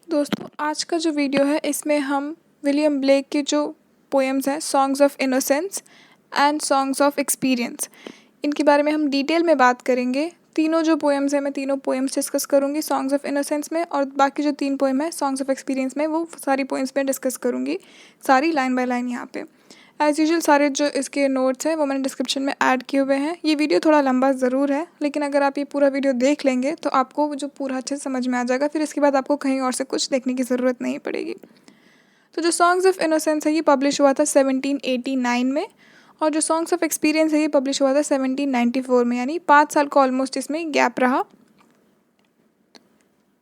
दोस्तों आज का जो वीडियो है इसमें हम विलियम ब्लेक के जो पोएम्स हैं songs of innocence and songs of experience इनके बारे में हम डिटेल में बात करेंगे। तीनों जो पोएम्स हैं मैं तीनों पोएम्स डिस्कस करूंगी सॉन्ग्स ऑफ इनोसेंस में, और बाकी जो 3 पोएम है सॉन्ग्स ऑफ एक्सपीरियंस में वो सारी पोएम्स में डिस्कस करूंगी, सारी लाइन बाय लाइन यहाँ पे। एज़ यूजुअल सारे जो इसके नोट्स हैं वो मैंने डिस्क्रिप्शन में ऐड किए हुए हैं। ये वीडियो थोड़ा लंबा ज़रूर है, लेकिन अगर आप ये पूरा वीडियो देख लेंगे तो आपको जो पूरा अच्छे से समझ में आ जाएगा, फिर इसके बाद आपको कहीं और से कुछ देखने की ज़रूरत नहीं पड़ेगी। तो जो सॉन्ग्स ऑफ इनोसेंस है ये पब्लिश हुआ था 1789 में, और जो सॉन्ग्स ऑफ एक्सपीरियंस है ये पब्लिश हुआ था 1794 में, यानी 5 साल का ऑलमोस्ट इसमें गैप रहा।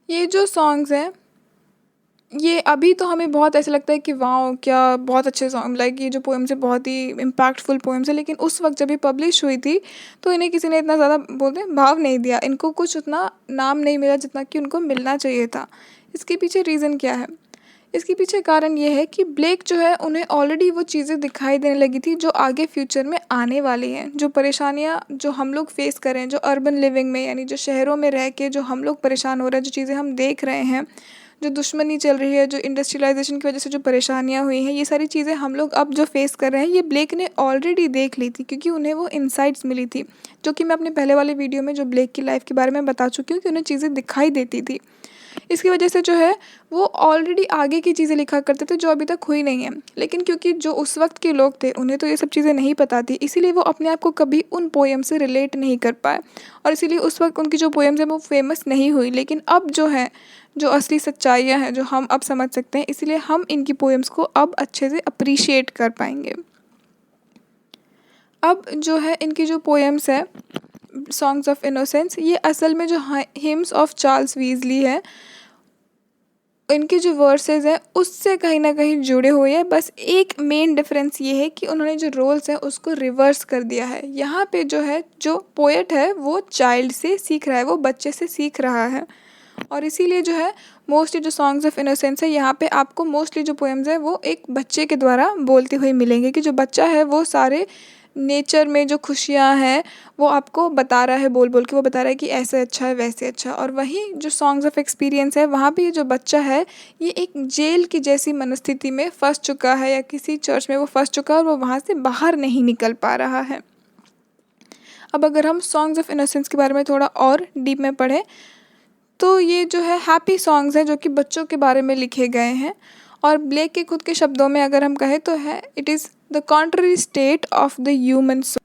ये जो सॉन्ग्स हैं ये अभी तो हमें बहुत ऐसा लगता है कि वाह क्या बहुत अच्छे सॉन्ग, लाइक ये जो पोएम्स है बहुत ही इम्पैक्टफुल पोएम्स है, लेकिन उस वक्त जब ये पब्लिश हुई थी तो इन्हें किसी ने इतना ज़्यादा बोलते हैं भाव नहीं दिया, इनको कुछ उतना नाम नहीं मिला जितना कि उनको मिलना चाहिए था। इसके पीछे रीज़न क्या है? इसके पीछे कारण ये है कि ब्लेक जो है उन्हें ऑलरेडी वो चीज़ें दिखाई देने लगी थी जो आगे फ्यूचर में आने वाली हैं, जो परेशानियां जो हम लोग फेस कर रहे हैं, जो अर्बन लिविंग में यानी जो शहरों में रह के जो हम लोग परेशान हो रहे हैं, जो चीज़ें हम देख रहे हैं, जो दुश्मनी चल रही है, जो इंडस्ट्रियलाइजेशन की वजह से जो परेशानियां हुई हैं, ये सारी चीज़ें हम लोग अब जो फेस कर रहे हैं ये ब्लेक ने ऑलरेडी देख ली थी, क्योंकि उन्हें वो इंसाइट्स मिली थी, जो कि मैं अपने पहले वाले वीडियो में जो ब्लेक की लाइफ के बारे में बता चुकी हूँ कि उन्हें चीज़ें दिखाई देती थी। इसकी वजह से जो है वो ऑलरेडी आगे की चीज़ें लिखा करते थे जो अभी तक हुई नहीं है, लेकिन क्योंकि जो उस वक्त के लोग थे उन्हें तो ये सब चीज़ें नहीं पता थी, इसीलिए वो अपने आप को कभी उन पोएम से रिलेट नहीं कर पाए, और इसीलिए उस वक्त उनकी जो पोएम्स हैं वो फेमस नहीं हुई। लेकिन अब जो है जो असली सच्चाइयाँ हैं जो हम अब समझ सकते हैं, इसीलिए हम इनकी पोएम्स को अब अच्छे से अप्रिशिएट कर पाएंगे। अब जो है इनकी जो पोएम्स है सॉन्ग्स ऑफ इनोसेंस ये असल में जो हिम्स ऑफ चार्ल्स वीजली है, इनके जो वर्सेस हैं उससे कहीं ना कहीं जुड़े हुए हैं। बस एक मेन डिफरेंस ये है कि उन्होंने जो रोल्स हैं उसको रिवर्स कर दिया है। यहाँ पे जो है जो पोएट है वो चाइल्ड से सीख रहा है, वो बच्चे से सीख रहा है, और इसीलिए जो है मोस्टली जो सॉन्ग्स ऑफ इनोसेंस है यहाँ पे आपको मोस्टली जो पोएम्स है वो एक बच्चे के द्वारा बोलते हुए मिलेंगे, कि जो बच्चा है वो सारे नेचर में जो खुशियाँ हैं वो आपको बता रहा है, बोल बोल के वो बता रहा है कि ऐसे अच्छा है वैसे अच्छा। और वहीं जो सॉन्ग्स ऑफ एक्सपीरियंस है वहाँ पे जो बच्चा है ये एक जेल की जैसी मनस्थिति में फंस चुका है, या किसी चर्च में वो फंस चुका है और वो वहाँ से बाहर नहीं निकल पा रहा है। अब अगर हम सॉन्ग्स ऑफ इनोसेंस के बारे में थोड़ा और डीप में पढ़ें तो ये जो है हैप्पी सॉन्ग्स हैं जो कि बच्चों के बारे में लिखे गए हैं, और ब्लेक के खुद के शब्दों में अगर हम कहें तो है it is the contrary state of the human soul.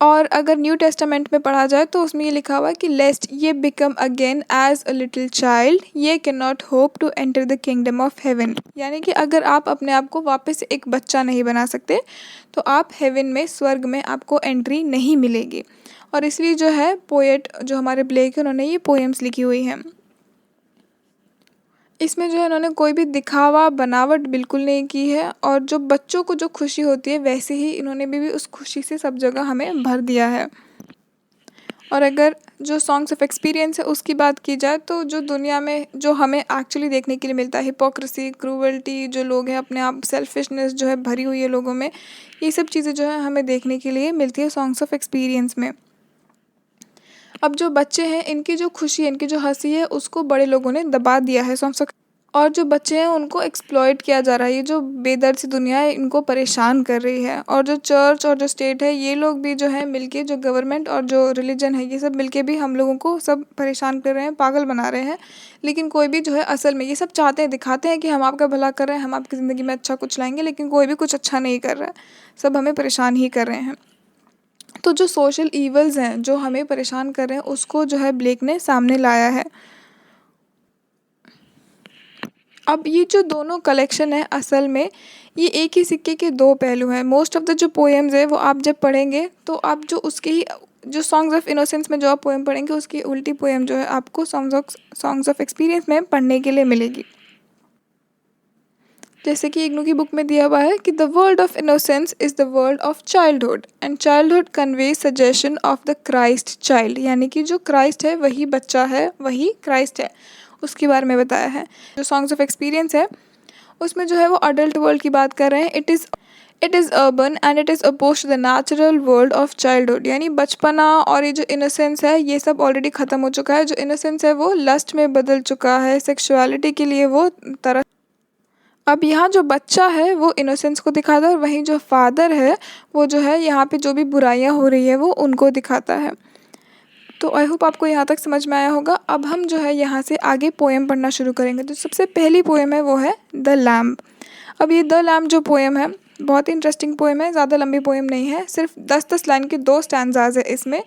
और अगर न्यू टेस्टामेंट में पढ़ा जाए तो उसमें ये लिखा हुआ है कि lest ye become again as a little child ye can not hope to enter the kingdom of heaven, यानी कि अगर आप अपने आप को वापस से एक बच्चा नहीं बना सकते तो आप हेवन में, स्वर्ग में आपको एंट्री नहीं मिलेगी। और इसलिए जो है पोएट जो हमारे ब्लेक है उन्होंने ये पोएम्स लिखी हुई हैं। इसमें जो है उन्होंने कोई भी दिखावा बनावट बिल्कुल नहीं की है, और जो बच्चों को जो खुशी होती है वैसे ही इन्होंने भी उस खुशी से सब जगह हमें भर दिया है। और अगर जो सॉन्ग्स ऑफ एक्सपीरियंस है उसकी बात की जाए तो जो दुनिया में जो हमें एक्चुअली देखने के लिए मिलता है, हिपोक्रेसी, क्रूवल्टी, जो लोग हैं अपने आप, सेल्फिशनेस जो है भरी हुई है लोगों में, ये सब चीज़ें जो है हमें देखने के लिए मिलती है सॉन्ग्स ऑफ एक्सपीरियंस में। अब जो बच्चे हैं इनकी जो खुशी, इनकी जो हंसी है उसको बड़े लोगों ने दबा दिया है सॉन्ग्स, और जो बच्चे हैं उनको एक्सप्लॉइट किया जा रहा है। ये जो बेदर्द सी दुनिया है इनको परेशान कर रही है, और जो चर्च और जो स्टेट है ये लोग भी जो है मिलके, जो गवर्नमेंट और जो रिलीजन है ये सब मिलके भी हम लोगों को सब परेशान कर रहे हैं, पागल बना रहे हैं। लेकिन कोई भी जो है असल में ये सब चाहते हैं, दिखाते हैं कि हम आपका भला कर रहे हैं, हम आपकी ज़िंदगी में अच्छा कुछ लाएंगे, लेकिन कोई भी कुछ अच्छा नहीं कर रहा है, सब हमें परेशान ही कर रहे हैं। तो जो सोशल ईवल्स हैं जो हमें परेशान कर रहे हैं उसको जो है ब्लेक ने सामने लाया है। अब ये जो दोनों कलेक्शन है असल में ये एक ही सिक्के के दो पहलू हैं। मोस्ट ऑफ द जो पोएम्स है वो आप जब पढ़ेंगे तो आप जो उसके ही जो सॉन्ग्स ऑफ इनोसेंस में जो आप पोएम पढ़ेंगे उसकी उल्टी पोएम जो है आपको सॉन्ग्स ऑफ एक्सपीरियंस में पढ़ने के लिए मिलेगी। जैसे कि इग्नू की बुक में दिया हुआ है कि the world of innocence is the world of childhood and childhood conveys suggestion of the Christ child, यानी कि जो क्राइस्ट है वही बच्चा है, वही क्राइस्ट है, उसके बारे में बताया है। जो सॉन्ग्स ऑफ एक्सपीरियंस है उसमें जो है वो अडल्ट वर्ल्ड की बात कर रहे हैं। It is urban and it is oppose to the natural world of childhood, यानी बचपना और ये जो इनोसेंस है ये सब ऑलरेडी ख़त्म हो चुका है। जो इनोसेंस है वो लस्ट में बदल चुका है, सेक्सुअलिटी के लिए वो तरह। अब यहाँ जो बच्चा है वो इनोसेंस को दिखाता है और वहीं जो फादर है वो जो है यहाँ पे जो भी बुराइयाँ हो रही है वो उनको दिखाता है। तो आई होप आपको यहाँ तक समझ में आया होगा। अब हम जो है यहाँ से आगे पोएम पढ़ना शुरू करेंगे। तो सबसे पहली पोएम है वो है द लैम्ब। अब ये द लैम्ब जो पोएम है बहुत ही इंटरेस्टिंग पोएम है, ज़्यादा लंबी पोएम नहीं है, सिर्फ 10-10 लाइन के 2 स्टैंजाज है इसमें।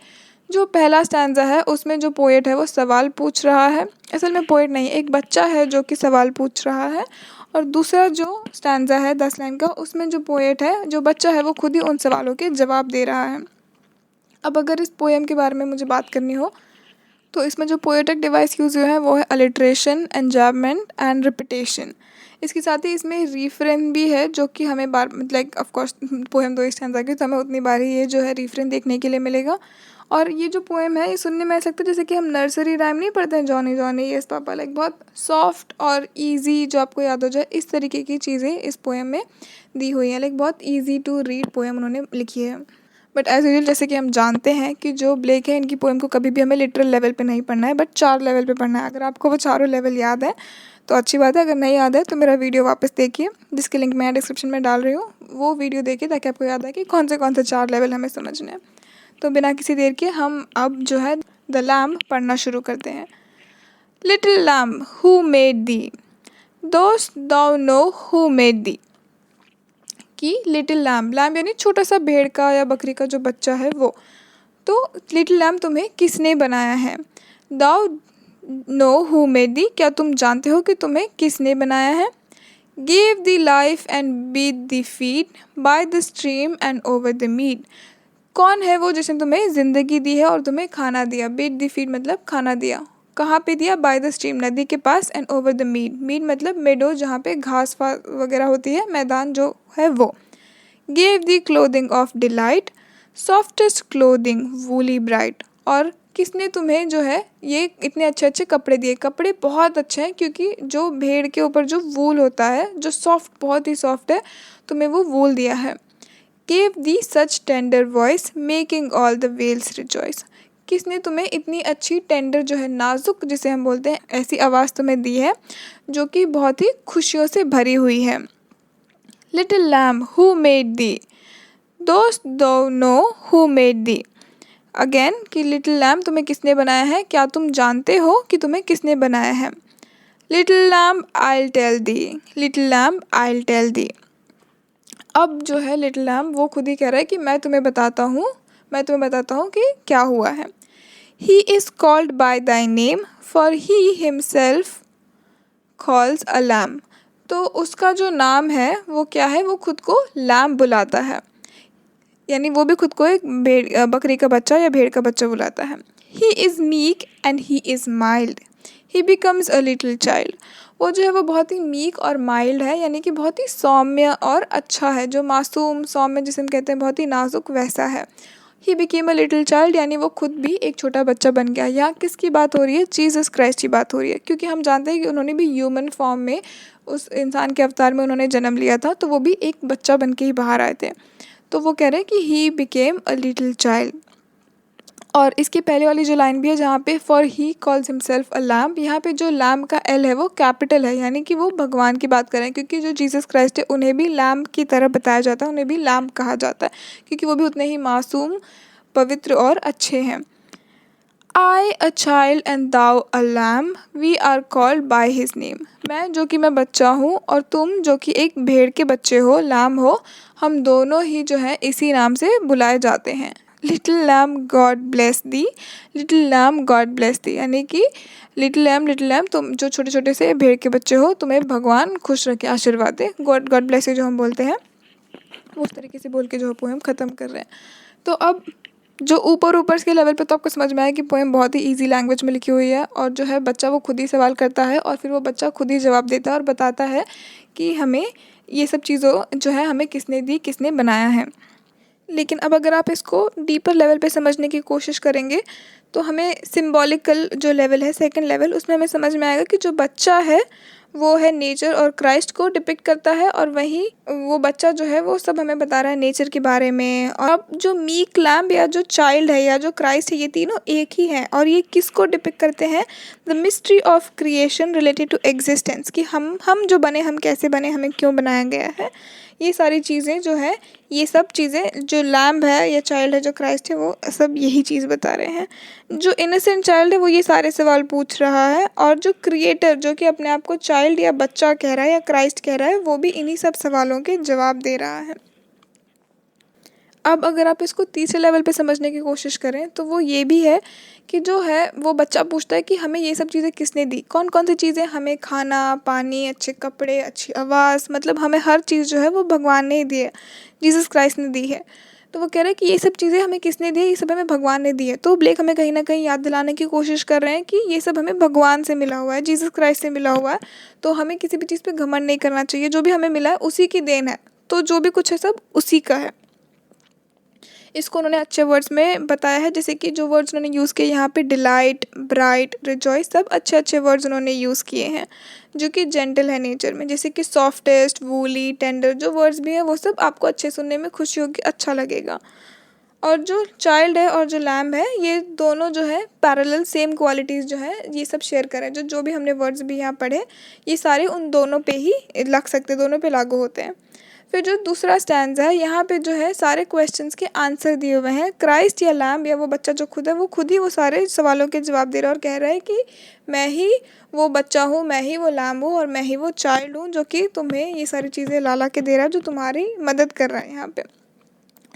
जो पहला स्टैंजा है उसमें जो पोएट है वो सवाल पूछ रहा है, असल में पोएट नहीं, एक बच्चा है जो कि सवाल पूछ रहा है। और दूसरा जो स्टैंजा है 10 लाइन का, उसमें जो पोएट है, जो बच्चा है, वो खुद ही उन सवालों के जवाब दे रहा है। अब अगर इस पोएम के बारे में मुझे बात करनी हो तो इसमें जो पोएटिक डिवाइस यूज़ हुए हैं वो है अलिट्रेशन, एंजायमेंट एंड रिपीटेशन। इसके साथ ही इसमें रिफ्रेन भी है जो कि हमें बार like of course poem 2 stanza की, तो हमें उतनी बार ही ये जो है रिफ्रेन देखने के लिए मिलेगा। और ये जो पोएम है ये सुनने में ऐसा लगता है जैसे कि हम नर्सरी राइम नहीं पढ़ते हैं, Johnny Johnny yes papa, like बहुत सॉफ्ट और ईजी, जो आपको याद हो जाए इस तरीके की चीज़ें इस पोएम में दी हुई हैं। लाइक बहुत ईजी टू रीड पोएम उन्होंने लिखी है। बट एज यूजुअल जैसे कि हम जानते हैं कि जो ब्लेक है इनकी पोएम को कभी भी हमें लिटरल लेवल पे नहीं पढ़ना है, बट 4 लेवल पे पढ़ना है। अगर आपको वो चारों लेवल याद है तो अच्छी बात है, अगर नहीं याद है तो मेरा वीडियो वापस देखिए, जिसकी लिंक मैं डिस्क्रिप्शन में डाल रही हूँ, वो वीडियो देखिए ताकि आपको याद आए कि कौन से 4 लेवल हमें समझने हैं। तो बिना किसी देर के हम अब जो है द लैम्ब पढ़ना शुरू करते हैं। लिटिल लैम्ब हु मेड दी, दोस्त दाउ नो हु मेड दी। कि लिटिल लैम्ब, लैम्ब यानी छोटा सा भेड़ का या बकरी का जो बच्चा है वो। तो लिटिल लैम्ब तुम्हें किसने बनाया है? Thou know who made thee, क्या तुम जानते हो कि तुम्हें किसने बनाया है? Give the life and beat the feed by the stream and over the mead. कौन है वो जिसने तुम्हें ज़िंदगी दी है और तुम्हें खाना दिया? बीट द फीड मतलब खाना दिया। कहाँ पे दिया? बाय द स्ट्रीम, नदी के पास, and over the mead, mead मतलब मेडो जहाँ पे घास वगैरह होती है, मैदान जो है वो। Gave the clothing of delight, softest clothing woolly bright. और किसने तुम्हें जो है ये इतने अच्छे अच्छे कपड़े दिए? कपड़े बहुत अच्छे हैं क्योंकि जो भेड़ के ऊपर जो वूल होता है जो सॉफ्ट, बहुत ही सॉफ्ट है, तुम्हें वो वूल दिया है। Gave thee such tender voice making all the vales rejoice. किसने तुम्हें इतनी अच्छी टेंडर जो है नाजुक जिसे हम बोलते हैं ऐसी आवाज़ तुम्हें दी है जो कि बहुत ही खुशियों से भरी हुई है। लिटिल लैम्ब हु मेड दी, दोस्त दो no who made the. Again कि लिटिल लैम्ब तुम्हें किसने बनाया है? क्या तुम जानते हो कि तुम्हें किसने बनाया है? Little lamb I tell thee, little lamb I tell thee. अब जो है लिटिल लैम्ब वो खुद ही कह रहा है कि मैं तुम्हें बताता हूँ कि क्या हुआ है। He is called by thy name for he himself calls a lamb. तो उसका जो नाम है वो क्या है? वो खुद को लैम्ब बुलाता है, यानी वो भी खुद को एक बकरी का बच्चा या भेड़ का बच्चा बुलाता है। He is meek and he is mild, he becomes a little child. वो जो है वो बहुत ही मीक और माइल्ड है, यानी कि बहुत ही सौम्य और अच्छा है, जो मासूम सौम्य जिसे हम कहते हैं बहुत ही नाजुक वैसा है। He became a little child यानी वो खुद भी एक छोटा बच्चा बन गया। यहाँ किसकी बात हो रही है? जीसस क्राइस्ट की बात हो रही है, क्योंकि हम जानते हैं कि उन्होंने भी ह्यूमन फॉर्म में, उस इंसान के अवतार में उन्होंने जन्म लिया था, तो वो भी एक बच्चा बन के ही बाहर आए थे। तो वो कह रहे हैं कि he became a little child. और इसकी पहले वाली जो लाइन भी है जहाँ पे for he calls himself a lamb, यहाँ पे जो लैम्ब का एल है वो कैपिटल है, यानी कि वो भगवान की बात कर रहे हैं, क्योंकि जो जीसस क्राइस्ट है उन्हें भी लैम्ब की तरह बताया जाता है, उन्हें भी लैम्ब कहा जाता है, क्योंकि वो भी उतने ही मासूम, पवित्र और अच्छे हैं। I a child and thou a lamb, we are called by his name. मैं जो कि मैं बच्चा हूँ और तुम जो कि एक भेड़ के बच्चे हो, लैम्ब हो, हम दोनों ही जो है इसी नाम से बुलाए जाते हैं। लिटिल लैम्ब गॉड ब्लेस दी, लिटिल लैम्ब गॉड ब्लेस दी, यानी कि लिटिल लैम्ब तुम जो छोटे छोटे से भेड़ के बच्चे हो, तुम्हें भगवान खुश रखे, आशीर्वाद दे। गॉड गॉड ब्लेस यू जो हम बोलते हैं उस तरीके से बोल के जो पोएम ख़त्म कर रहे हैं। तो अब जो ऊपर के लेवल पे तो आपको समझ में आया कि पोएम बहुत ही इजी लैंग्वेज में लिखी हुई है, और जो है बच्चा वो खुद ही सवाल करता है और फिर वो बच्चा खुद ही जवाब देता है और बताता है कि हमें ये सब चीज़ों जो है हमें किसने दी, किसने बनाया है। लेकिन अब अगर आप इसको डीपर लेवल पे समझने की कोशिश करेंगे तो हमें सिम्बॉलिकल जो लेवल है, सेकंड लेवल, उसमें हमें समझ में आएगा कि जो बच्चा है वो है नेचर और क्राइस्ट को डिपिक्ट करता है, और वहीं वो बच्चा जो है वो सब हमें बता रहा है नेचर के बारे में। और अब जो मीक लैम्ब या जो चाइल्ड है या जो क्राइस्ट है, ये तीनों एक ही हैं, और ये किसको डिपिक्ट करते हैं? The mystery of creation related to existence, कि हम जो बने, हम कैसे बने, हमें क्यों बनाया गया है, ये सारी चीज़ें जो है, ये सब चीज़ें जो लैम्ब है या चाइल्ड है, जो क्राइस्ट है, वो सब यही चीज़ बता रहे हैं। जो इनोसेंट चाइल्ड है वो ये सारे सवाल पूछ रहा है, और जो क्रिएटर जो कि अपने आप को चाइल्ड या बच्चा कह रहा है या क्राइस्ट कह रहा है, वो भी इन्हीं सब सवालों के जवाब दे रहा है। अब अगर आप इसको तीसरे लेवल पे समझने की कोशिश करें तो वो ये भी है कि जो है वो बच्चा पूछता है कि हमें ये सब चीज़ें किसने दी, कौन कौन सी चीज़ें, हमें खाना, पानी, अच्छे कपड़े, अच्छी आवाज़, मतलब हमें हर चीज़ जो है वो भगवान ने ही दी है, जीसस क्राइस्ट ने दी है। तो वो कह रहे हैं कि ये सब चीज़ें हमें किसने दी है, ये सब हमें भगवान ने दी है। तो ब्लेक हमें कहीं ना कहीं याद दिलाने की कोशिश कर रहे हैं कि ये सब हमें भगवान से मिला हुआ है, जीसस क्राइस्ट से मिला हुआ है। तो हमें किसी भी चीज़ पे घमंड नहीं करना चाहिए, जो भी हमें मिला है उसी की देन है, तो जो भी कुछ है सब उसी का है। इसको उन्होंने अच्छे वर्ड्स में बताया है, जैसे कि जो वर्ड्स उन्होंने यूज़ किए यहाँ पे, डिलाइट, ब्राइट, रिजॉइस, सब अच्छे अच्छे वर्ड्स उन्होंने यूज़ किए हैं जो कि जेंटल है नेचर में। जैसे कि सॉफ्टेस्ट, वूली, टेंडर, जो वर्ड्स भी हैं वो सब आपको अच्छे सुनने में खुशी होगी, अच्छा लगेगा। और जो चाइल्ड है और जो लैम्ब है, ये दोनों जो है पैरेलल सेम क्वालिटीज़ जो है ये सब शेयर करें। जो भी हमने वर्ड्स भी यहाँ पढ़े, ये सारे उन दोनों पे ही लग सकते, दोनों पे लागू होते हैं। फिर जो दूसरा स्टैंज़ा है, यहाँ पे जो है सारे क्वेश्चंस के आंसर दिए हुए हैं। क्राइस्ट या लैम्ब या वो बच्चा जो खुद है, वो खुद ही वो सारे सवालों के जवाब दे रहा है और कह रहा है कि मैं ही वो बच्चा हूँ, मैं ही वो लैम्ब हूँ, और मैं ही वो चाइल्ड हूँ जो कि तुम्हें ये सारी चीज़ें ला ला के दे रहा है, जो तुम्हारी मदद कर रहा है। यहाँ पे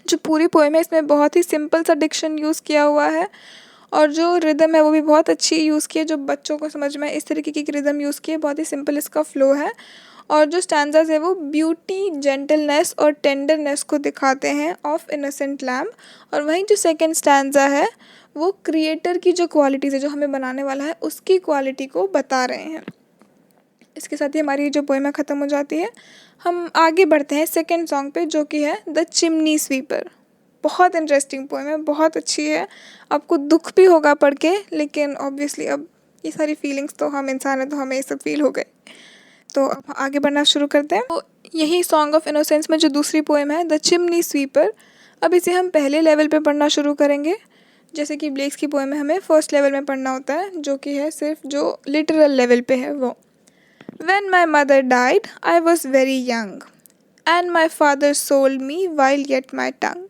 जो पूरी पोएम है, इसमें बहुत ही सिंपल सा डिक्शन यूज़ किया हुआ है, और जो रिदम है वो भी बहुत अच्छी यूज़ की है, जो बच्चों को समझ में इस तरीके की रिदम यूज़ की है, बहुत ही सिंपल इसका फ्लो है। और जो स्टैंजाज है वो ब्यूटी, जेंटलनेस और टेंडरनेस को दिखाते हैं ऑफ इनोसेंट लैम्ब। और वहीं जो सेकंड स्टैंजा है वो क्रिएटर की जो क्वालिटीज़ है, जो हमें बनाने वाला है, उसकी क्वालिटी को बता रहे हैं। इसके साथ ही हमारी जो पोएम ख़त्म हो जाती है। हम आगे बढ़ते हैं सेकंड सॉन्ग पे, जो कि है द चिमनी स्वीपर। बहुत इंटरेस्टिंग पोएम है, बहुत अच्छी है। आपको दुख भी होगा पढ़ के, लेकिन ऑब्वियसली अब ये सारी फीलिंग्स तो हम इंसान हैं, तो हमें ये सब फील हो गए। तो अब आगे बढ़ना शुरू करते हैं। तो यही सॉन्ग ऑफ इनोसेंस में जो दूसरी पोएम है द चिमनी स्वीपर, अब इसे हम पहले लेवल पे पढ़ना शुरू करेंगे। जैसे कि ब्लेक्स की पोएम है हमें फर्स्ट लेवल में पढ़ना होता है, जो कि है सिर्फ जो लिटरल लेवल पे है वो। When my mother died, I was very young, and my father sold me while yet my tongue.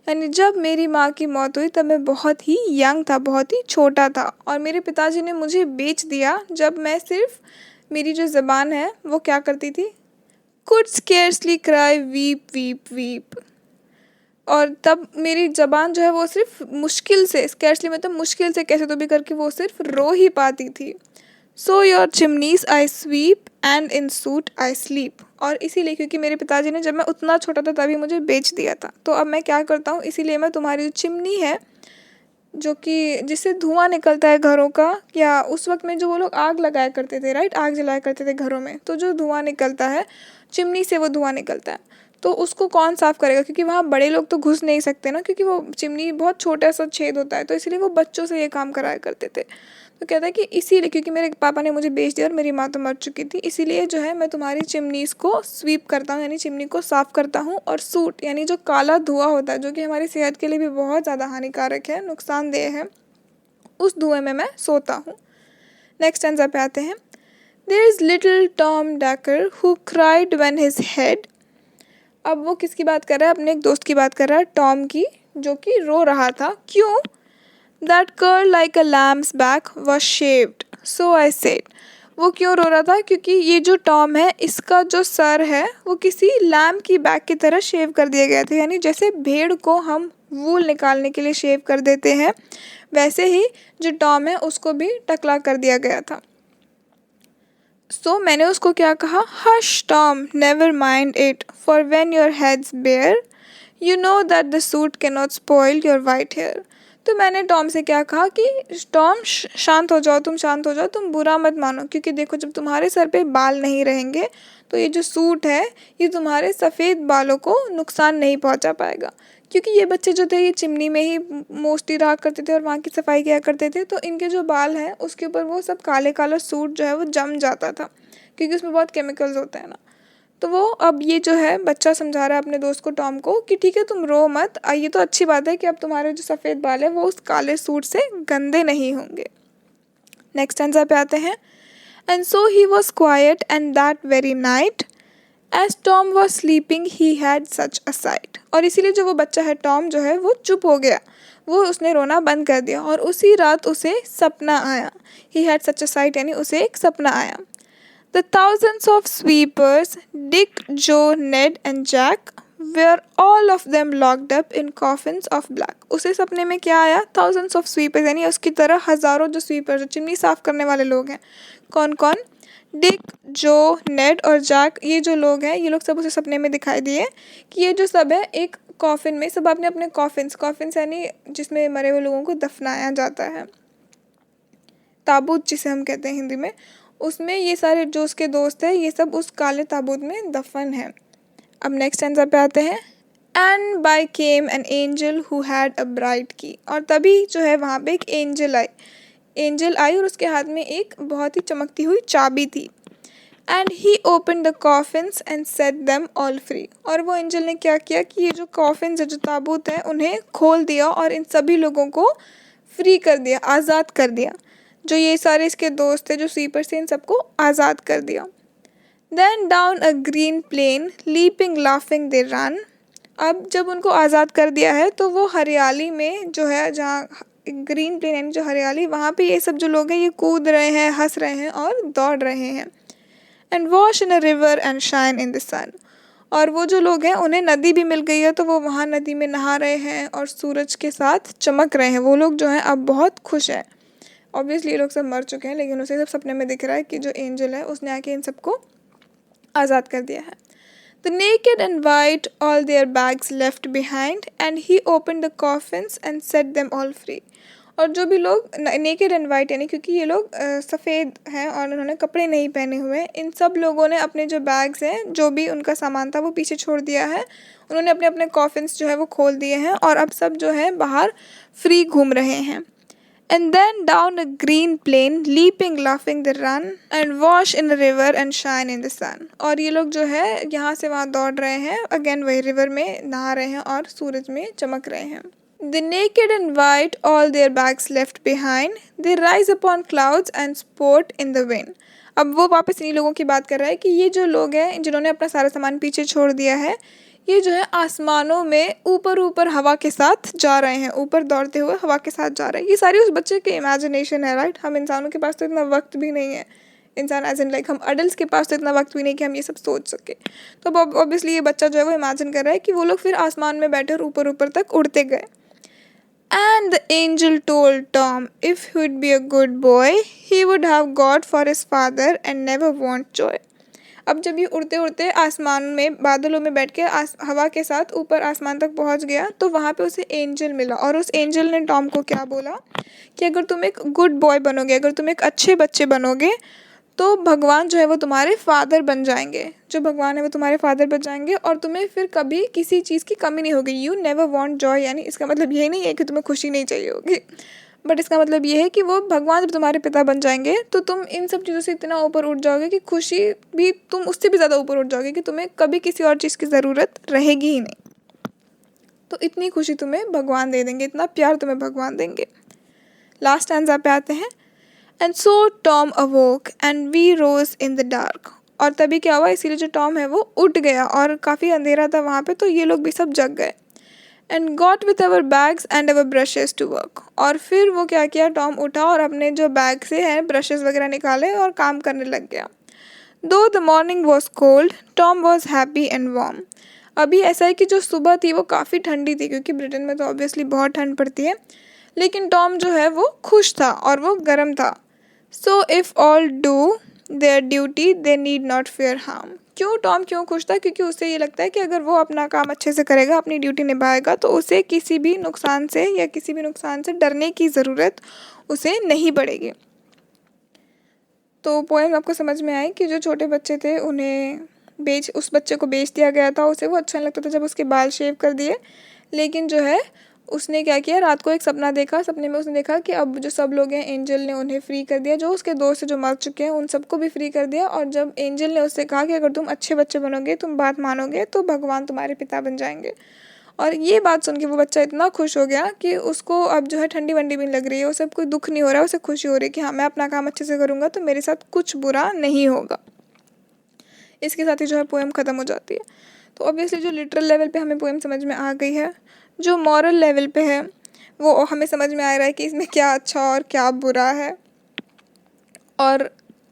यानी जब मेरी माँ की मौत हुई तब मैं बहुत ही यंग था, बहुत ही छोटा था, और मेरे पिताजी ने मुझे बेच दिया जब मैं सिर्फ, मेरी जो ज़बान है वो क्या करती थी, could scarcely cry, weep weep weep। और तब मेरी ज़बान जो है वो सिर्फ मुश्किल से, स्कैर्सली मतलब मुश्किल से कैसे तो भी करके वो सिर्फ रो ही पाती थी। So your chimneys I SVEEP and in suit I sleep. और इसीलिए, क्योंकि मेरे पिताजी ने जब मैं उतना छोटा था तभी मुझे बेच दिया था, तो अब मैं क्या करता हूँ, इसीलिए मैं तुम्हारी जो चिमनी है, जो कि जिससे धुआं निकलता है घरों का, या उस वक्त में जो वो लोग आग लगाया करते थे, राइट, आग जलाया करते थे घरों में, तो जो धुआं निकलता है चिमनी से, वो धुआं निकलता है, तो उसको कौन साफ़ करेगा, क्योंकि वहाँ बड़े लोग तो घुस नहीं सकते ना, क्योंकि वो चिमनी बहुत छोटा सा छेद होता है, तो इसलिए वो बच्चों से ये काम कराया करते थे। तो कहता है कि इसीलिए, क्योंकि मेरे पापा ने मुझे बेच दिया और मेरी माँ तो मर चुकी थी, इसीलिए जो है मैं तुम्हारी चिमनीज को स्वीप करता हूँ, यानी चिमनी को साफ़ करता हूँ, और सूट यानी जो काला धुआं होता है, जो कि हमारी सेहत के लिए भी बहुत ज़्यादा हानिकारक है, नुकसानदेह है, उस धुएं में मैं सोता हूँ। नेक्स्ट स्टैंजा पे आते हैं। There is little Tom Dacre who cried when his head. अब वो किसकी बात कर रहा है, अपने एक दोस्त की बात कर रहा है, टॉम की, जो कि रो रहा था। क्यों? That curl like a lamb's back was shaved, so I said। वो क्यों रो रहा था? क्योंकि ये जो टॉम है, इसका जो सर है वो किसी लैम्ब की बैक की तरह शेव कर दिया गया था, यानी जैसे भेड़ को हम वूल निकालने के लिए शेव कर देते हैं, वैसे ही जो टॉम है उसको भी टकला कर दिया गया था। मैंने उसको क्या कहा, hush Tom, never mind it, for when your head's bare you know that the soot can not spoil your white hair. तो मैंने टॉम से क्या कहा कि टॉम शांत हो जाओ, तुम शांत हो जाओ, तुम बुरा मत मानो, क्योंकि देखो जब तुम्हारे सर पे बाल नहीं रहेंगे तो ये जो सूट है ये तुम्हारे सफ़ेद बालों को नुकसान नहीं पहुंचा पाएगा। क्योंकि ये बच्चे जो थे ये चिमनी में ही मोस्टली रहा करते थे और वहाँ की सफाई किया करते थे, तो इनके जो बाल हैं उसके ऊपर वो सब काले काला सूट जो है वो जम जाता था, क्योंकि उसमें बहुत केमिकल्स होते हैं ना। तो वो अब ये जो है बच्चा समझा रहा है अपने दोस्त को टॉम को कि ठीक है तुम रो मत, ये तो अच्छी बात है कि अब तुम्हारे जो सफ़ेद बाल है वो उस काले सूट से गंदे नहीं होंगे। नेक्स्ट स्टैंजा पे आते हैं। And so he was quiet and that very night as Tom was sleeping he had such a sight. और इसीलिए जो वो बच्चा है टॉम जो है वो चुप हो गया, वो उसने रोना बंद कर दिया और उसी रात उसे सपना आया। ही हैड सच अ साइट यानी उसे एक सपना आया। The thousands of sweepers, Dick, Joe, Ned and Jack, were all of them locked up in coffins of black. उसे सपने में क्या आया? Thousands of sweepers यानी उसकी तरह हज़ारों जो स्वीपर जो चिमनी साफ़ करने वाले लोग हैं। कौन कौन? डिक, जो, नेड और जैक, ये जो लोग हैं ये लोग सब उसे सपने में दिखाई दिए कि ये जो सब है एक कॉफिन में, सब अपने अपने कॉफिन्स यानी जिसमें मरे हुए लोगों को दफनाया जाता है, ताबूत जिसे हम कहते हैं हिंदी में, उसमें ये सारे जो उसके दोस्त हैं ये सब उस काले ताबूत में दफन है। अब नेक्स्ट स्टैंजा पे आते हैं। And by came an angel who had a bright key. और तभी जो है वहाँ पे एक एंजल आई और उसके हाथ में एक बहुत ही चमकती हुई चाबी थी। And he open the coffins and set them all free. और वो एंजल ने क्या किया कि ये जो कॉफिन्स है जो ताबूत है उन्हें खोल दिया और इन सभी लोगों को फ्री कर दिया, आज़ाद कर दिया। जो ये सारे इसके दोस्त थे जो स्वीपर थे इन सबको आज़ाद कर दिया। Then down a green plain leaping laughing they run. अब जब उनको आज़ाद कर दिया है तो वो हरियाली में जो है, जहाँ ग्रीन प्लेन यानी जो हरियाली, वहाँ पे ये सब जो लोग हैं ये कूद रहे हैं, हंस रहे हैं और दौड़ रहे हैं। And wash in a river and shine in the sun. और वो जो लोग हैं उन्हें नदी भी मिल गई है तो वो वहाँ नदी में नहा रहे हैं और सूरज के साथ चमक रहे हैं। वो लोग जो हैं अब बहुत खुश हैं। ऑब्वियसली ये लोग सब मर चुके हैं, लेकिन उसे सब सपने में दिख रहा है कि जो एंजल है उसने आके इन सबको आज़ाद कर दिया है। The naked and white all their bags left behind and he open the coffins and set them all free. और जो भी लोग नेकेड एंड वाइट यानी क्योंकि ये लोग सफ़ेद हैं और उन्होंने कपड़े नहीं पहने हुए, इन सब लोगों ने अपने जो बैग्स हैं, जो भी उनका सामान था वो पीछे छोड़ दिया है। उन्होंने अपने अपने कॉफिन्स जो है वो खोल दिए हैं और अब सब जो है बाहर फ्री घूम रहे हैं। And then down a green plain, leaping, laughing, they run and wash in a river and shine in the sun. और ये लोग जो है यहाँ से वहाँ दौड़ रहे हैं, अगेन वही रिवर में नहा रहे हैं और सूरज में चमक रहे हैं। The naked and white, all their bags left behind, they rise upon clouds and sport in the wind. अब वो वापस इन्हीं लोगों की बात कर रहा है कि ये जो लोग हैं जिन्होंने अपना सारा सामान पीछे छोड़ दिया है, ये जो है आसमानों में ऊपर ऊपर हवा के साथ जा रहे हैं, ऊपर दौड़ते हुए हवा के साथ जा रहे हैं। ये सारी उस बच्चे की इमेजिनेशन है, राइट। हम इंसानों के पास तो इतना वक्त भी नहीं है, इंसान एज इन लाइक हम अडल्ट के पास तो इतना वक्त भी नहीं कि हम ये सब सोच सके। तो अब ऑब्वियसली ये बच्चा जो है वो इमेजिन कर रहा है कि वो लोग फिर आसमान में बैठे और ऊपर ऊपर तक उड़ते गए। And the angel told Tom if he would be a good boy, he would have God for his father and never want joy. अब जब ये उड़ते उड़ते आसमान में बादलों में बैठ के हवा के साथ ऊपर आसमान तक पहुंच गया तो वहाँ पे उसे एंजल मिला और उस एंजल ने टॉम को क्या बोला कि अगर तुम एक गुड बॉय बनोगे, अगर तुम एक अच्छे बच्चे बनोगे तो भगवान जो है वो तुम्हारे फादर बन जाएंगे, जो भगवान है वो तुम्हारे फादर बन जाएंगे और तुम्हें फिर कभी किसी चीज़ की कमी नहीं होगी। यू नेवर वांट जॉय, यानी इसका मतलब ये नहीं है कि तुम्हें खुशी नहीं चाहिए होगी, बट इसका मतलब ये है कि वो भगवान जब तुम्हारे पिता बन जाएंगे तो तुम इन सब चीज़ों से इतना ऊपर उठ जाओगे कि खुशी भी तुम उससे भी ज़्यादा ऊपर उठ जाओगे कि तुम्हें कभी किसी और चीज़ की ज़रूरत रहेगी ही नहीं। तो इतनी खुशी तुम्हें भगवान दे देंगे, इतना प्यार तुम्हें भगवान देंगे। लास्ट स्टैंजा पे आते हैं। And so Tom awoke and we rose in the dark. और तभी क्या हुआ, इसीलिए जो टॉम है वो उठ गया और काफ़ी अंधेरा था वहाँ पे, तो ये लोग भी सब जग गए। And got with our bags and our brushes to work. और फिर वो क्या किया, टॉम उठा और अपने जो बैग से हैं ब्रशेस वगैरह निकाले और काम करने लग गया। दो the morning was cold, Tom was happy and warm. अभी ऐसा है कि जो सुबह थी वो काफ़ी ठंडी थी क्योंकि ब्रिटेन में तो ऑब्वियसली बहुत ठंड पड़ती है, लेकिन टॉम जो है वो खुश था और वो गर्म था। So if all do their duty they need not fair harm. क्यों टॉम क्यों खुश था, क्योंकि उसे ये लगता है कि अगर वो अपना काम अच्छे से करेगा, अपनी ड्यूटी निभाएगा, तो उसे किसी भी नुकसान से या किसी भी नुकसान से डरने की ज़रूरत उसे नहीं पड़ेगी। तो पोएम आपको समझ में आई कि जो छोटे बच्चे थे उन्हें उस बच्चे को बेच दिया गया था, उसे वो अच्छा नहीं लगता था जब उसके बाल शेव कर दिए, लेकिन जो है उसने क्या किया, रात को एक सपना देखा। सपने में उसने देखा कि अब जो सब लोग हैं, एंजल ने उन्हें फ्री कर दिया, जो उसके दोस्त हैं जो मर चुके हैं उन सबको भी फ्री कर दिया। और जब एंजल ने उससे कहा कि अगर तुम अच्छे बच्चे बनोगे, तुम बात मानोगे, तो भगवान तुम्हारे पिता बन जाएंगे। और ये बात सुन के वो बच्चा इतना खुश हो गया कि उसको अब जो है ठंडी वंडी भी नहीं लग रही है, उसे कोई दुख नहीं हो रहा है, उसे खुशी हो रही है कि हाँ मैं अपना काम अच्छे से करूँगा तो मेरे साथ कुछ बुरा नहीं होगा। इसके साथ ही जो है पोएम ख़त्म हो जाती है। तो ऑब्वियसली जो लिटरल लेवल पे हमें पोएम समझ में आ गई है, जो मॉरल लेवल पे है वो हमें समझ में आ रहा है कि इसमें क्या अच्छा और क्या बुरा है। और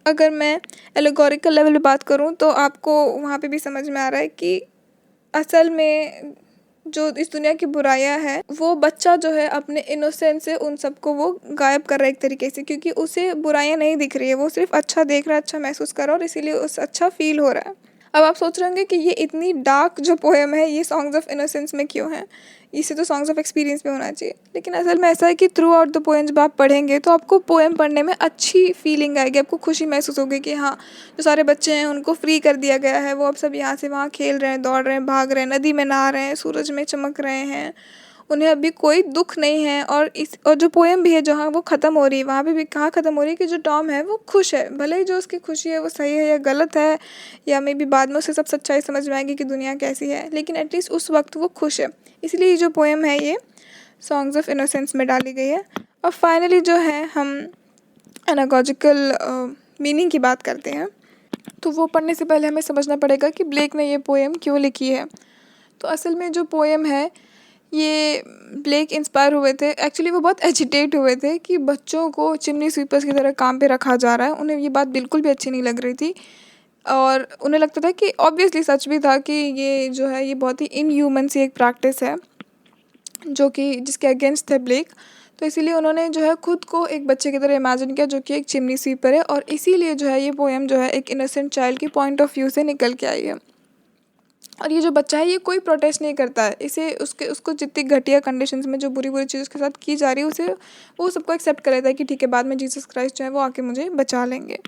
अगर मैं एलेगोरिकल लेवल पे बात करूँ तो आपको वहाँ पे भी समझ में आ रहा है कि असल में जो इस दुनिया की बुराइयां हैं, वो बच्चा जो है अपने इनोसेंस से उन सबको वो गायब कर रहा है एक तरीके से, क्योंकि उसे बुराइयां नहीं दिख रही है, वो सिर्फ अच्छा देख रहा है, अच्छा महसूस कर रहा है, और इसीलिए उस अच्छा फील हो रहा है। अब आप सोच रहे होंगे कि ये इतनी डार्क जो पोएम है ये सॉन्ग्स ऑफ इनोसेंस में क्यों है, इसे तो सॉन्ग्स ऑफ एक्सपीरियंस में होना चाहिए। लेकिन असल में ऐसा है कि थ्रू आउट द पोएम जब आप पढ़ेंगे तो आपको पोएम पढ़ने में अच्छी फीलिंग आएगी, आपको खुशी महसूस होगी कि हाँ जो सारे बच्चे हैं उनको फ्री कर दिया गया है, वो अब सब यहाँ से वहाँ खेल रहे हैं, दौड़ रहे हैं, भाग रहे हैं, नदी में नहा रहे हैं, सूरज में चमक रहे हैं, उन्हें अभी कोई दुख नहीं है। और जो पोएम भी है जहाँ वो ख़त्म हो रही है, वहाँ पे भी कहाँ ख़त्म हो रही है कि जो टॉम है वो खुश है, भले ही जो उसकी खुशी है वो सही है या गलत है, या मे बी बाद में उसे सब सच्चाई समझ में आएगी कि दुनिया कैसी है, लेकिन एटलीस्ट उस वक्त वो खुश है। इसलिए ये जो पोएम है ये सॉन्ग्स ऑफ इनोसेंस में डाली गई है। और फाइनली जो है हम एनागॉजिकल मीनिंग की बात करते हैं, तो वो पढ़ने से पहले हमें समझना पड़ेगा कि ब्लेक ने ये पोएम क्यों लिखी है। तो असल में जो पोएम है ये ब्लेक इंस्पायर हुए थे, एक्चुअली वो बहुत एजिटेट हुए थे कि बच्चों को चिमनी स्वीपर्स की तरह काम पे रखा जा रहा है। उन्हें ये बात बिल्कुल भी अच्छी नहीं लग रही थी, और उन्हें लगता था कि ऑब्वियसली सच भी था कि ये जो है ये बहुत ही इनह्यूमन सी एक प्रैक्टिस है जो कि जिसके अगेंस्ट थे ब्लेक। तो इसीलिए उन्होंने जो है खुद को एक बच्चे की तरह इमेजिन किया जो कि एक चिमनी स्वीपर है, और इसीलिए जो है ये पोएम जो है एक इनोसेंट चाइल्ड की पॉइंट ऑफ व्यू से निकल के आई है। और ये जो बच्चा है ये कोई प्रोटेस्ट नहीं करता है, इसे उसको जितनी घटिया कंडीशंस में जो बुरी बुरी चीज़ उसके साथ की जा रही है उसे वो सबको एक्सेप्ट कर लेता है कि ठीक है बाद में जीसस क्राइस्ट जो है वो आके मुझे बचा लेंगे।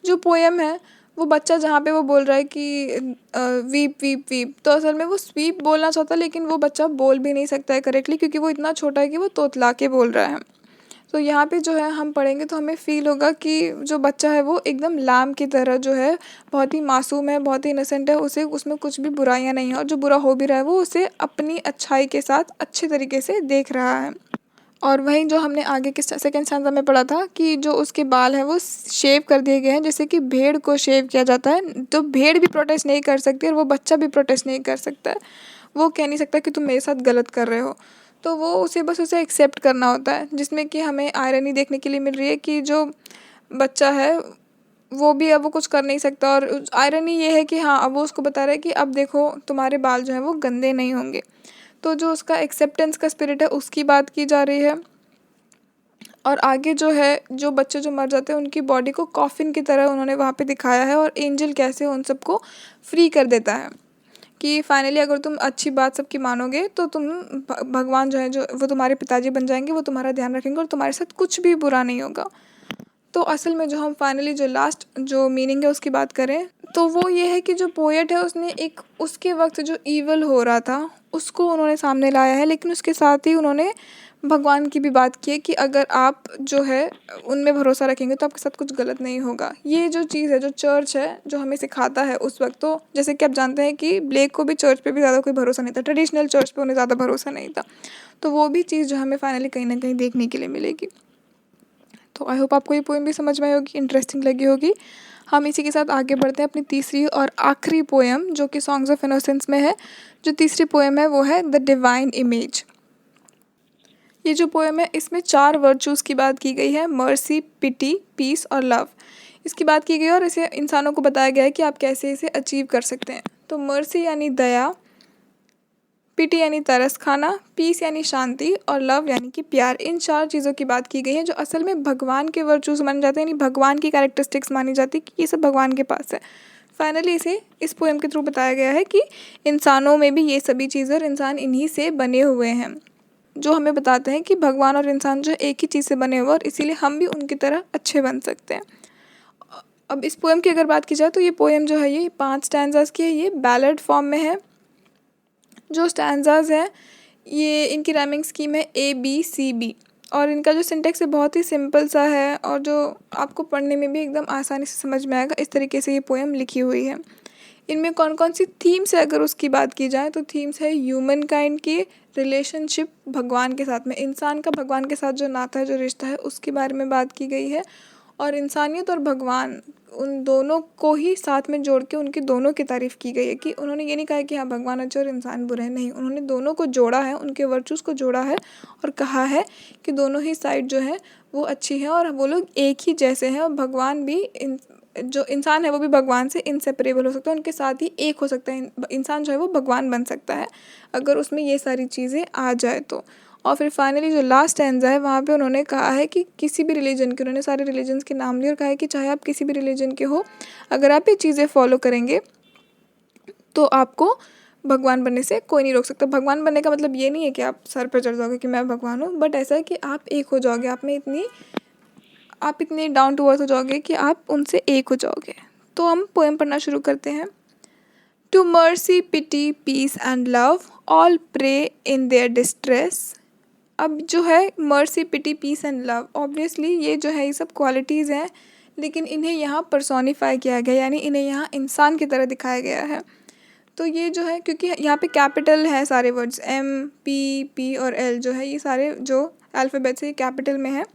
जो पोएम है वो बच्चा जहाँ पे वो बोल रहा है कि वीप वीप वीप, तो असल में वो स्वीप बोलना चाहता है, लेकिन वो बच्चा बोल भी नहीं सकता है करेक्टली क्योंकि वो इतना छोटा है कि वो तोतला के बोल रहा है। तो यहाँ पे जो है हम पढ़ेंगे तो हमें फ़ील होगा कि जो बच्चा है वो एकदम लाम की तरह जो है बहुत ही मासूम है, बहुत ही इनोसेंट है, उसे उसमें कुछ भी बुराइयाँ नहीं है, और जो बुरा हो भी रहा है वो उसे अपनी अच्छाई के साथ अच्छे तरीके से देख रहा है। और वहीं जो हमने आगे के सेकंड स्टैंजा में पढ़ा था कि जो उसके बाल हैं वो शेव कर दिए गए हैं जैसे कि भेड़ को शेव किया जाता है, तो भेड़ भी प्रोटेस्ट नहीं कर सकती और वो बच्चा भी प्रोटेस्ट नहीं कर सकता है, वो कह नहीं सकता कि तुम मेरे साथ गलत कर रहे हो। तो वो उसे बस उसे एक्सेप्ट करना होता है, जिसमें कि हमें आयरनी देखने के लिए मिल रही है कि जो बच्चा है वो भी अब वो कुछ कर नहीं सकता, और आयरनी ये है कि हाँ अब वो उसको बता रहा है कि अब देखो तुम्हारे बाल जो हैं वो गंदे नहीं होंगे। तो जो उसका एक्सेप्टेंस का स्पिरिट है उसकी बात की जा रही है। और आगे जो है जो बच्चे जो मर जाते हैं उनकी बॉडी को कॉफिन की तरह उन्होंने वहाँ पे दिखाया है, और एंजल कैसे उन सबको फ्री कर देता है कि फाइनली अगर तुम अच्छी बात सबकी मानोगे तो तुम भगवान जो है जो वो तुम्हारे पिताजी बन जाएंगे, वो तुम्हारा ध्यान रखेंगे और तुम्हारे साथ कुछ भी बुरा नहीं होगा। तो असल में जो हम फाइनली जो लास्ट जो मीनिंग है उसकी बात करें तो वो ये है कि जो पोएट है उसने एक उसके वक्त जो ईवल हो रहा था उसको उन्होंने सामने लाया है, लेकिन उसके साथ ही उन्होंने भगवान की भी बात की है कि अगर आप जो है उनमें भरोसा रखेंगे तो आपके साथ कुछ गलत नहीं होगा। ये जो चीज़ है जो चर्च है जो हमें सिखाता है उस वक्त, तो जैसे कि आप जानते हैं कि ब्लेक को भी चर्च पे भी ज़्यादा कोई भरोसा नहीं था, ट्रेडिशनल चर्च पे उन्हें ज़्यादा भरोसा नहीं था, तो वो भी चीज़ जो हमें फाइनली कहीं ना कहीं देखने के लिए मिलेगी। तो आई होप आपको ये पोएम भी समझ में आई होगी, इंटरेस्टिंग लगी होगी। हम इसी के साथ आगे बढ़ते हैं अपनी तीसरी और आखिरी पोएम जो कि सॉन्ग्स ऑफ इनोसेंस में है। जो तीसरी पोएम है वो है द डिवाइन इमेज। ये जो पोएम है इसमें 4 वर्चूज़ की बात की गई है, मर्सी, पिटी, पीस और लव। इसकी बात की गई है और इसे इंसानों को बताया गया है कि आप कैसे इसे अचीव कर सकते हैं। तो मर्सी यानी दया, पिटी यानी तरस खाना, पीस यानी शांति और लव यानी कि प्यार। इन 4 चीज़ों की बात की गई है जो असल में भगवान के वर्चूज़ माने जाते हैं, यानी भगवान की कैरेक्टरिस्टिक्स मानी जाती है कि ये सब भगवान के पास है। फाइनली इसे इस पोएम के थ्रू बताया गया है कि इंसानों में भी ये सभी चीज़ें और इंसान इन्हीं से बने हुए हैं, जो हमें बताते हैं कि भगवान और इंसान जो एक ही चीज़ से बने हुए और इसीलिए हम भी उनकी तरह अच्छे बन सकते हैं। अब इस पोएम की अगर बात की जाए तो ये पोएम जो है ये 5 स्टैंजास की है, ये बैलेड फॉर्म में है। जो स्टैंजास हैं ये इनकी राइमिंग स्कीम है ABCB, और इनका जो सिंटेक्स है बहुत ही सिंपल सा है और जो आपको पढ़ने में भी एकदम आसानी से समझ में आएगा। इस तरीके से ये पोएम लिखी हुई है। इनमें कौन कौन सी थीम्स है अगर उसकी बात की जाए तो थीम्स है ह्यूमन काइंड की रिलेशनशिप भगवान के साथ में, इंसान का भगवान के साथ जो नाता है, जो रिश्ता है, उसके बारे में बात की गई है। और इंसानियत और भगवान, उन दोनों को ही साथ में जोड़ के उनकी दोनों की तारीफ़ की गई है कि उन्होंने ये नहीं कहा कि हाँ भगवान अच्छे और इंसान बुरे हैं, नहीं, उन्होंने दोनों को जोड़ा है, उनके वर्चूज़ को जोड़ा है और कहा है कि दोनों ही साइड जो है वो अच्छी है और वो लोग एक ही जैसे हैं। और भगवान भी जो इंसान है वो भी भगवान से इनसेपरेबल हो सकता है, उनके साथ ही एक हो सकता है। इंसान जो है वो भगवान बन सकता है अगर उसमें ये सारी चीज़ें आ जाए तो। और फिर फाइनली जो लास्ट स्टैंजा है वहाँ पे उन्होंने कहा है कि किसी भी रिलीजन के, उन्होंने सारे रिलीजन्स के नाम लिए और कहा है कि चाहे आप किसी भी रिलीजन के हो, अगर आप ये चीज़ें फॉलो करेंगे तो आपको भगवान बनने से कोई नहीं रोक सकता। भगवान बनने का मतलब ये नहीं है कि आप सर पे चढ़ जाओगे कि मैं भगवान हूँ, बट ऐसा है कि आप एक हो जाओगे, आप इतने डाउन टू अर्थ हो जाओगे कि आप उनसे एक हो जाओगे। तो हम पोएम पढ़ना शुरू करते हैं। To mercy, pity, peace and love, all pray in their distress. अब जो है mercy, pity, peace and love, obviously ये जो है ये सब क्वालिटीज़ हैं, लेकिन इन्हें यहाँ पर्सोनीफाई किया गया, यानी इन्हें यहाँ इंसान की तरह दिखाया गया है। तो ये जो है, क्योंकि यहाँ पे कैपिटल है सारे वर्ड्स, M, P और L जो है ये सारे जो अल्फ़ाबेट्स है कैपिटल में है,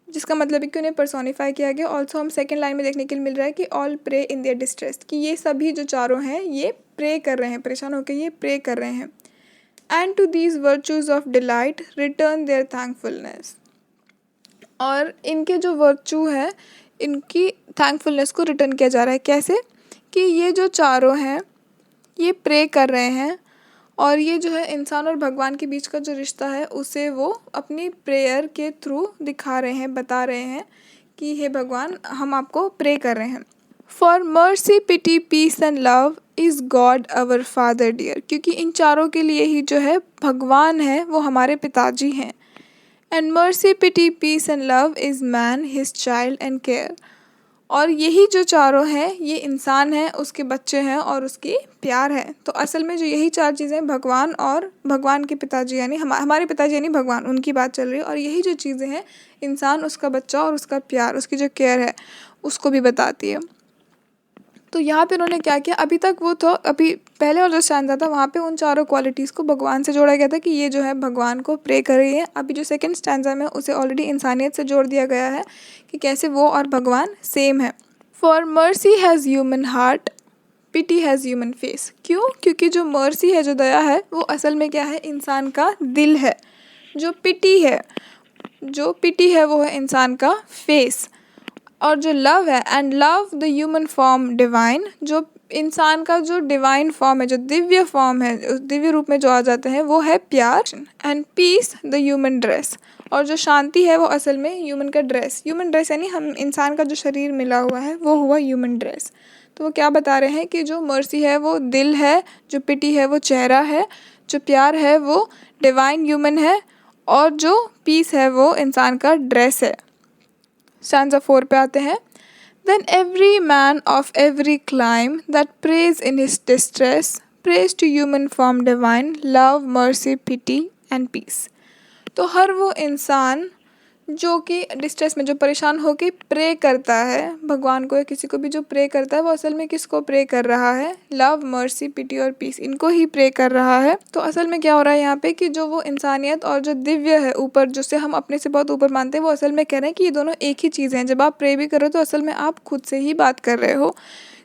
जिसका मतलब है कि उन्हें पर्सोनीफाई किया गया। ऑल्सो हम सेकेंड लाइन में देखने के लिए मिल रहा है कि all pray in their distress, कि ये सभी जो चारों हैं ये प्रे कर रहे हैं, परेशान होकर ये प्रे कर रहे हैं। And to these virtues of delight return their thankfulness, और इनके जो वर्चू है इनकी थैंकफुलनेस को रिटर्न किया जा रहा है। कैसे? कि ये जो चारों हैं ये प्रे कर रहे हैं और ये जो है इंसान और भगवान के बीच का जो रिश्ता है उसे वो अपनी प्रेयर के थ्रू दिखा रहे हैं, बता रहे हैं कि हे भगवान, हम आपको प्रे कर रहे हैं। For mercy, pity, peace and love is God our father dear, क्योंकि इन चारों के लिए ही जो है भगवान है वो हमारे पिताजी हैं। And mercy, pity, peace and love is man, his child and care, और यही जो चारों हैं ये इंसान है, उसके बच्चे हैं और उसकी प्यार है। तो असल में जो यही चार चीज़ें भगवान और भगवान के पिताजी यानी हमारे पिताजी यानी भगवान, उनकी बात चल रही है, और यही जो चीज़ें हैं इंसान, उसका बच्चा और उसका प्यार, उसकी जो केयर है उसको भी बताती है। तो यहाँ पे उन्होंने क्या किया, अभी तक वो तो अभी पहले और जो स्टैंजा था वहाँ पे उन चारों क्वालिटीज़ को भगवान से जोड़ा गया था कि ये जो है भगवान को प्रे कर रही है। अभी जो सेकंड स्टैंजा में उसे ऑलरेडी इंसानियत से जोड़ दिया गया है कि कैसे वो और भगवान सेम है। For mercy has human heart, pity has human face. क्यों? क्योंकि जो मर्सी है, जो दया है, वो असल में क्या है, इंसान का दिल है। जो पिटी है वो है इंसान का फेस। और जो लव है, and love the human form divine, जो इंसान का जो डिवाइन फॉर्म है, जो दिव्य फॉर्म है, उस दिव्य रूप में जो आ जाते हैं वो है प्यार। And peace the human dress, और जो शांति है वो असल में ह्यूमन का ड्रेस, ह्यूमन ड्रेस यानी हम इंसान का जो शरीर मिला हुआ है वो हुआ ह्यूमन ड्रेस। तो वो क्या बता रहे हैं कि जो मर्सी है वो दिल है, जो पिटी है वो चेहरा है, जो प्यार है वो डिवाइन ह्यूमन है, और जो पीस है वो इंसान का ड्रेस है। स्टैंजा 4 पे आते हैं। Then every man of every clime that prays in his distress prays to human form divine, love, mercy, pity and peace। तो हर वो इंसान जो कि डिस्ट्रेस में, जो परेशान होकर प्रे करता है भगवान को या किसी को भी जो प्रे करता है, वो असल में किसको प्रे कर रहा है? लव, मर्सी, पिटी और पीस, इनको ही प्रे कर रहा है। तो असल में क्या हो रहा है यहाँ पे कि जो वो इंसानियत और जो दिव्य है ऊपर, जिसे हम अपने से बहुत ऊपर मानते हैं, वो असल में कह रहे हैं कि ये दोनों एक ही चीज़ हैं। जब आप प्रे भी कर रहे हो तो असल में आप खुद से ही बात कर रहे हो,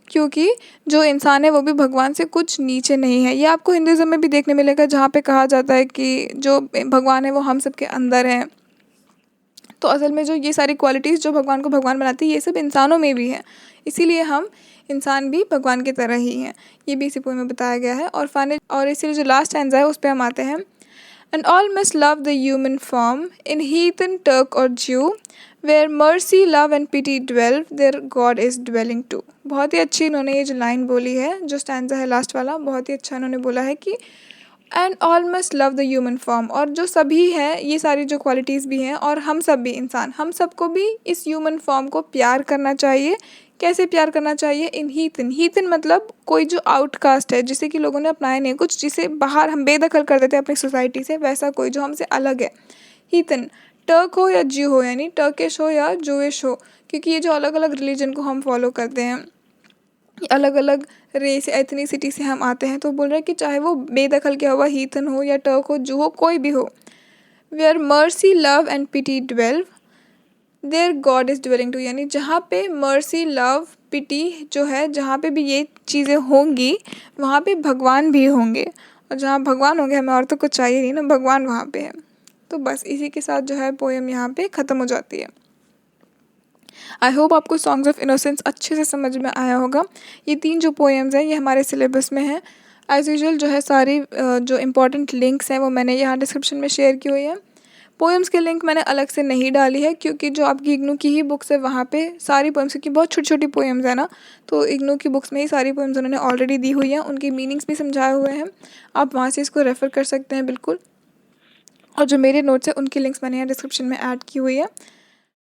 क्योंकि जो इंसान है वो भी भगवान से कुछ नीचे नहीं है। ये आपको हिंदुज़म में भी देखने मिलेगा, जहाँ पे कहा जाता है कि जो भगवान है वो हम सब के अंदर हैं। तो असल में जो ये सारी क्वालिटीज़ जो भगवान को भगवान बनाती है, ये सब इंसानों में भी है, इसीलिए हम इंसान भी भगवान की तरह ही हैं। ये भी इसी पोएम में बताया गया है। और फाइनल, और इसीलिए जो लास्ट स्टैंजा है उस पर हम आते हैं। And all must love the human form in heathen, Turk और Jew, where mercy, love and pity dwell, there God is dwelling too. बहुत ही अच्छी इन्होंने ये जो लाइन बोली है, जो स्टैंजा है लास्ट वाला, बहुत ही अच्छा इन्होंने बोला है कि and all must love the human form, और जो सभी है, ये सारी जो क्वालिटीज़ भी हैं, और हम सब भी इंसान, हम सबको भी इस ह्यूमन फॉर्म को प्यार करना चाहिए। कैसे प्यार करना चाहिए इन हीथन। हीथन मतलब कोई जो आउटकास्ट है, जिसे कि लोगों ने अपनाया नहीं, कुछ जिसे बाहर हम बेदखल कर देते हैं अपनी सोसाइटी से, वैसा कोई जो हमसे अलग है, हीथन। टर्क हो या ज्यू हो, यानी टर्किश हो या जूइश हो, क्योंकि ये जो अलग अलग रिलीजन को हम फॉलो करते हैं, अलग अलग रेस एथनिसिटी से हम आते हैं, तो बोल रहे हैं कि चाहे वो बेदखल किया हुआ हीथन हो या टर्क हो, जू हो, कोई भी हो, where mercy love and pity dwell there God is dwelling too, यानी जहाँ पे मर्सी लव पिटी जो है, जहाँ पे भी ये चीज़ें होंगी वहाँ पे भगवान भी होंगे, और जहाँ भगवान होंगे हमें और तो कुछ चाहिए नहीं ना, भगवान वहाँ पे है। तो बस इसी के साथ जो है पोएम यहाँ पे ख़त्म हो जाती है। आई होप आपको सॉन्ग्स ऑफ इनोसेंस अच्छे से समझ में आया होगा। ये 3 जो पोएम्स हैं ये हमारे सिलेबस में हैं। एज़ यूजुअल जो है सारी जो इम्पोर्टेंट लिंक्स हैं वो मैंने यहाँ डिस्क्रिप्शन में शेयर की हुई है। पोएम्स के लिंक मैंने अलग से नहीं डाली है, क्योंकि जो आपकी इग्नू की ही बुक्स है वहाँ पे सारी पोएम्स, क्योंकि बहुत छोटी छोटी पोएम्स है ना, तो इग्नू की बुक्स में ही सारी पोएम्स उन्होंने ऑलरेडी दी हुई हैं, उनके मीनिंग्स भी समझाए हुए हैं, आप वहाँ से इसको रेफ़र कर सकते हैं बिल्कुल। और जो मेरे नोट्स हैं उनकी लिंक्स मैंने यहाँ डिस्क्रिप्शन में ऐड की हुई है।